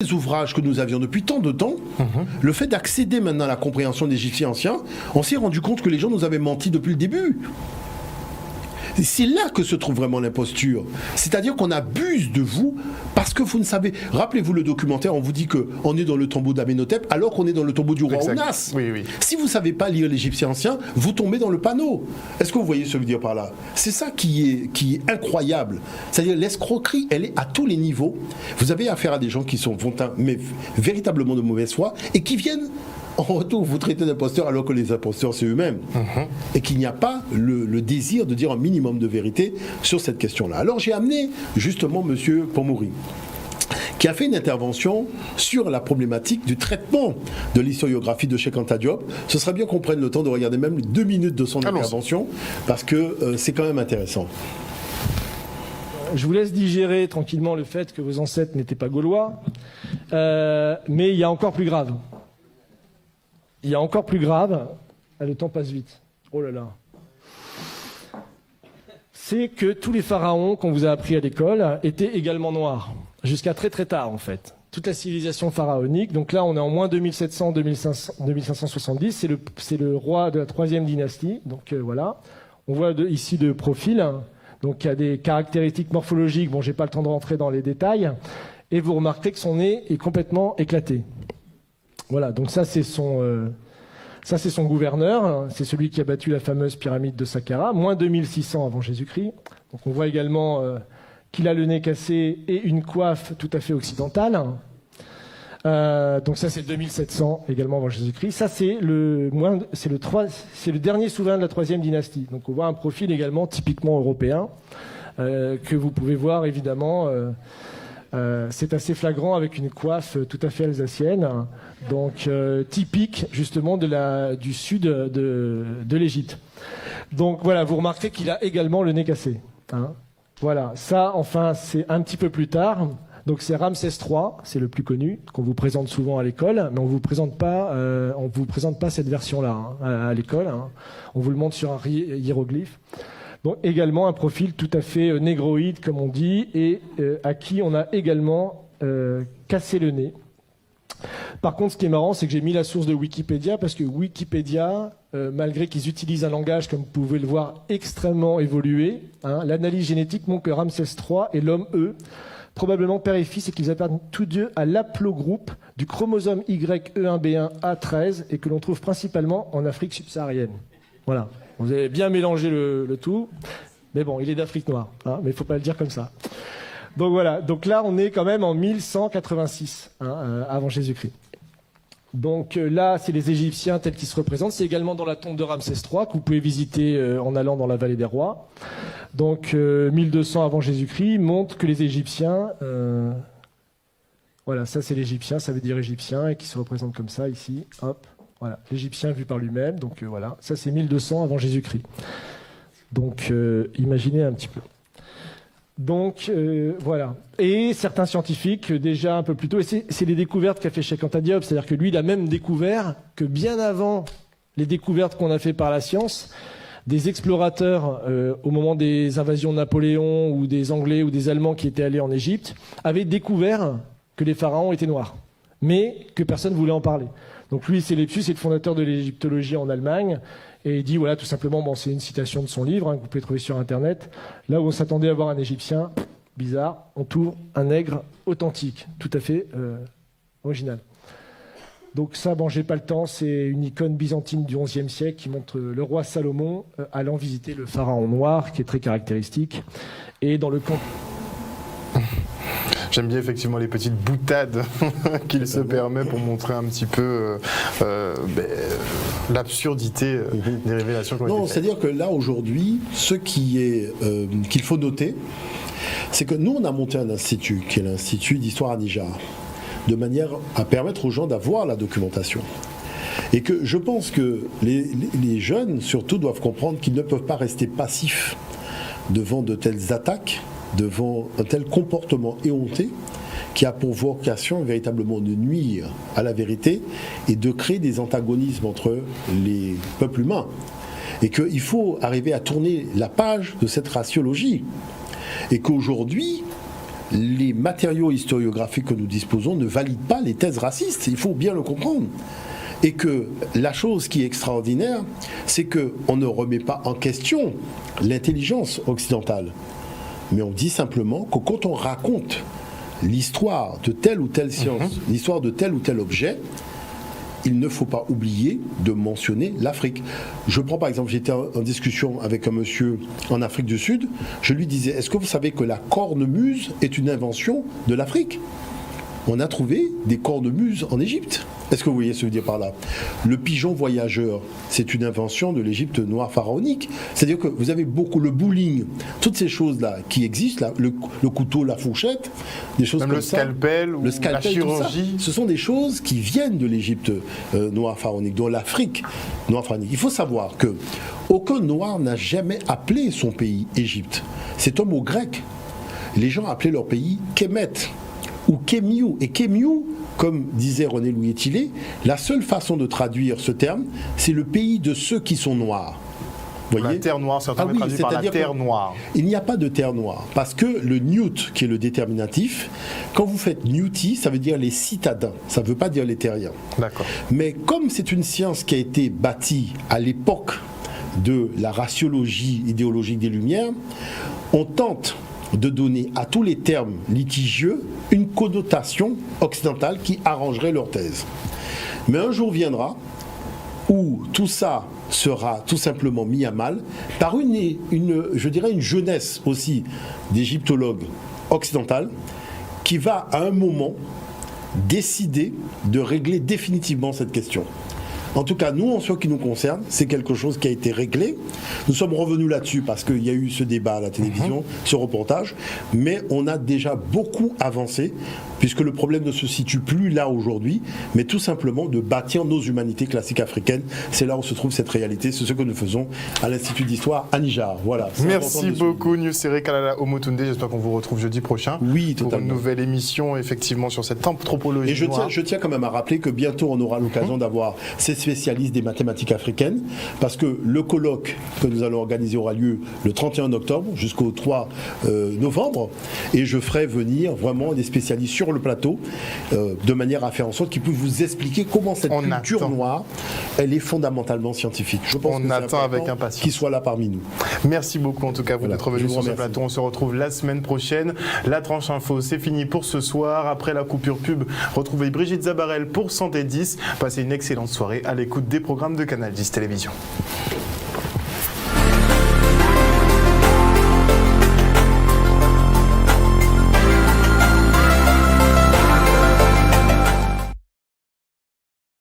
Les ouvrages que nous avions depuis tant de temps, le fait d'accéder maintenant à la compréhension des égyptiens anciens, on s'est rendu compte que les gens nous avaient menti depuis le début. C'est là que se trouve vraiment l'imposture. C'est-à-dire qu'on abuse de vous parce que vous ne savez... Rappelez-vous le documentaire, on vous dit qu'on est dans le tombeau d'Amenhotep alors qu'on est dans le tombeau du roi Ounas. Oui, oui. Si vous ne savez pas lire l'égyptien ancien, vous tombez dans le panneau. Est-ce que vous voyez ce que je veux dire par là? C'est ça qui est incroyable. C'est-à-dire l'escroquerie, elle est à tous les niveaux. Vous avez affaire à des gens qui sont mais véritablement de mauvaise foi et qui viennent... En retour, vous traitez d'imposteurs alors que les imposteurs, c'est eux-mêmes. Et qu'il n'y a pas le désir de dire un minimum de vérité sur cette question-là. Alors j'ai amené justement M. Pomouri, qui a fait une intervention sur la problématique du traitement de l'historiographie de Cheikh Anta Diop. Ce serait bien qu'on prenne le temps de regarder même 2 minutes de son intervention, parce que c'est quand même intéressant. Je vous laisse digérer tranquillement le fait que vos ancêtres n'étaient pas gaulois, mais il y a encore plus grave. Il y a encore plus grave, le temps passe vite, oh là là, c'est que tous les pharaons qu'on vous a appris à l'école étaient également noirs, jusqu'à très très tard en fait. Toute la civilisation pharaonique, donc là on est en moins 2570, c'est le roi de la 3e dynastie, donc voilà. On voit ici de profil, donc il y a des caractéristiques morphologiques, bon j'ai pas le temps de rentrer dans les détails, et vous remarquez que son nez est complètement éclaté. Voilà, donc ça c'est son gouverneur, c'est celui qui a battu la fameuse pyramide de Saqqara, moins 2600 avant Jésus-Christ. Donc on voit également qu'il a le nez cassé et une coiffe tout à fait occidentale. Donc ça c'est 2700 également avant Jésus-Christ. Ça c'est le dernier souverain de la 3e dynastie. Donc on voit un profil également typiquement européen que vous pouvez voir évidemment. C'est assez flagrant avec une coiffe tout à fait alsacienne, donc typique justement du sud de l'Égypte. Donc voilà, vous remarquez qu'il a également le nez cassé. Hein. Voilà, ça enfin c'est un petit peu plus tard. Donc c'est Ramsès III, c'est le plus connu, qu'on vous présente souvent à l'école, mais on vous présente pas cette version-là à l'école. Hein. On vous le montre sur un hiéroglyphe. Donc également un profil tout à fait négroïde, comme on dit, et à qui on a également cassé le nez. Par contre, ce qui est marrant, c'est que j'ai mis la source de Wikipédia, parce que Wikipédia, malgré qu'ils utilisent un langage, comme vous pouvez le voir, extrêmement évolué, hein, l'analyse génétique montre que Ramsès III est l'homme E, probablement père et fils, et qu'ils appartiennent tous deux à l'aplogroupe du chromosome YE1B1A13, et que l'on trouve principalement en Afrique subsaharienne. Voilà. Vous avez bien mélangé le tout, mais bon, il est d'Afrique noire, hein, mais il ne faut pas le dire comme ça. Donc voilà, donc là on est quand même en 1186 avant Jésus-Christ. Donc là c'est les Égyptiens tels qu'ils se représentent, c'est également dans la tombe de Ramsès III que vous pouvez visiter en allant dans la vallée des rois. Donc 1200 avant Jésus-Christ montre que les Égyptiens, voilà, ça c'est l'Égyptien, ça veut dire Égyptien, et qui se représente comme ça ici, hop. Voilà, l'Égyptien vu par lui-même, donc voilà, ça c'est 1200 avant Jésus-Christ. Donc imaginez un petit peu. Donc voilà. Et certains scientifiques, déjà un peu plus tôt, et c'est les découvertes qu'a fait Cheikh Anta Diop, c'est-à-dire que lui, il a même découvert que bien avant les découvertes qu'on a fait par la science, des explorateurs, au moment des invasions de Napoléon, ou des Anglais ou des Allemands qui étaient allés en Égypte, avaient découvert que les pharaons étaient noirs, mais que personne ne voulait en parler. Donc lui, c'est Lepsius, c'est le fondateur de l'égyptologie en Allemagne, et il dit, voilà, tout simplement, bon, c'est une citation de son livre, que vous pouvez trouver sur Internet, là où on s'attendait à voir un Égyptien, bizarre, on trouve un nègre authentique, tout à fait original. Donc ça, bon, j'ai pas le temps, c'est une icône byzantine du XIe siècle qui montre le roi Salomon allant visiter le pharaon noir, qui est très caractéristique, et dans le camp... J'aime bien effectivement les petites boutades qu'il se permet pour montrer un petit peu l'absurdité des révélations qu'on a été faites. Non, c'est-à-dire que là aujourd'hui, ce qu'il faut noter, c'est que nous on a monté un institut, qui est l'Institut d'Histoire Anija, de manière à permettre aux gens d'avoir la documentation. Et que je pense que les jeunes surtout doivent comprendre qu'ils ne peuvent pas rester passifs devant de telles attaques, devant un tel comportement éhonté qui a pour vocation véritablement de nuire à la vérité et de créer des antagonismes entre les peuples humains. Et qu'il faut arriver à tourner la page de cette raciologie. Et qu'aujourd'hui, les matériaux historiographiques que nous disposons ne valident pas les thèses racistes. Il faut bien le comprendre. Et que la chose qui est extraordinaire, c'est qu'on ne remet pas en question l'intelligence occidentale. Mais on dit simplement que quand on raconte l'histoire de telle ou telle science, l'histoire de tel ou tel objet, il ne faut pas oublier de mentionner l'Afrique. Je prends par exemple, j'étais en discussion avec un monsieur en Afrique du Sud, je lui disais, est-ce que vous savez que la cornemuse est une invention de l'Afrique ? On a trouvé des cornemuses en Égypte. Est-ce que vous voyez ce que je veux dire par là ? Le pigeon voyageur, c'est une invention de l'Égypte noire pharaonique. C'est-à-dire que vous avez beaucoup le bowling, toutes ces choses-là qui existent, là, le couteau, la fourchette, des choses même comme le scalpel, ou la chirurgie. Ce sont des choses qui viennent de l'Égypte noire pharaonique, de l'Afrique noire pharaonique. Il faut savoir que aucun noir n'a jamais appelé son pays Égypte. C'est un mot grec. Les gens appelaient leur pays Kemet ou Kemiou. Et Kemiou, comme disait René Louis Tillet, la seule façon de traduire ce terme, c'est le pays de ceux qui sont noirs. Vous voyez ? La terre noire, certains traduisent par la terre noire. Il n'y a pas de terre noire, parce que le Newt, qui est le déterminatif, quand vous faites Newti, ça veut dire les citadins, ça ne veut pas dire les terriens. D'accord. Mais comme c'est une science qui a été bâtie à l'époque de la raciologie idéologique des Lumières, on tente de donner à tous les termes litigieux une connotation occidentale qui arrangerait leur thèse. Mais un jour viendra où tout ça sera tout simplement mis à mal par je dirais une jeunesse aussi d'égyptologues occidentales qui va à un moment décider de régler définitivement cette question. En tout cas, nous, en ce qui nous concerne, c'est quelque chose qui a été réglé. Nous sommes revenus là-dessus parce qu'il y a eu ce débat à la télévision, ce reportage, mais on a déjà beaucoup avancé, puisque le problème ne se situe plus là aujourd'hui, mais tout simplement de bâtir nos humanités classiques africaines. C'est là où se trouve cette réalité, c'est ce que nous faisons à l'Institut d'Histoire à Niger. Voilà. Merci beaucoup, Nusere Kalala Omotunde. J'espère qu'on vous retrouve jeudi prochain pour une nouvelle émission, effectivement, sur cette anthropologie noire. Et je tiens quand même à rappeler que bientôt, on aura l'occasion d'avoir ces spécialistes des mathématiques africaines, parce que le colloque que nous allons organiser aura lieu le 31 octobre jusqu'au 3 novembre, et je ferai venir vraiment des spécialistes sur le plateau, de manière à faire en sorte qu'ils puissent vous expliquer comment cette culture noire, elle est fondamentalement scientifique. Je pense on attend avec impatience qu'ils soient là parmi nous. Merci beaucoup en tout cas d'être venu sur ce plateau. On se retrouve la semaine prochaine. La tranche info, c'est fini pour ce soir. Après la coupure pub, retrouvez Brigitte Zabarel pour Santé 10. Passez une excellente soirée à l'écoute des programmes de Canal 10 Télévision.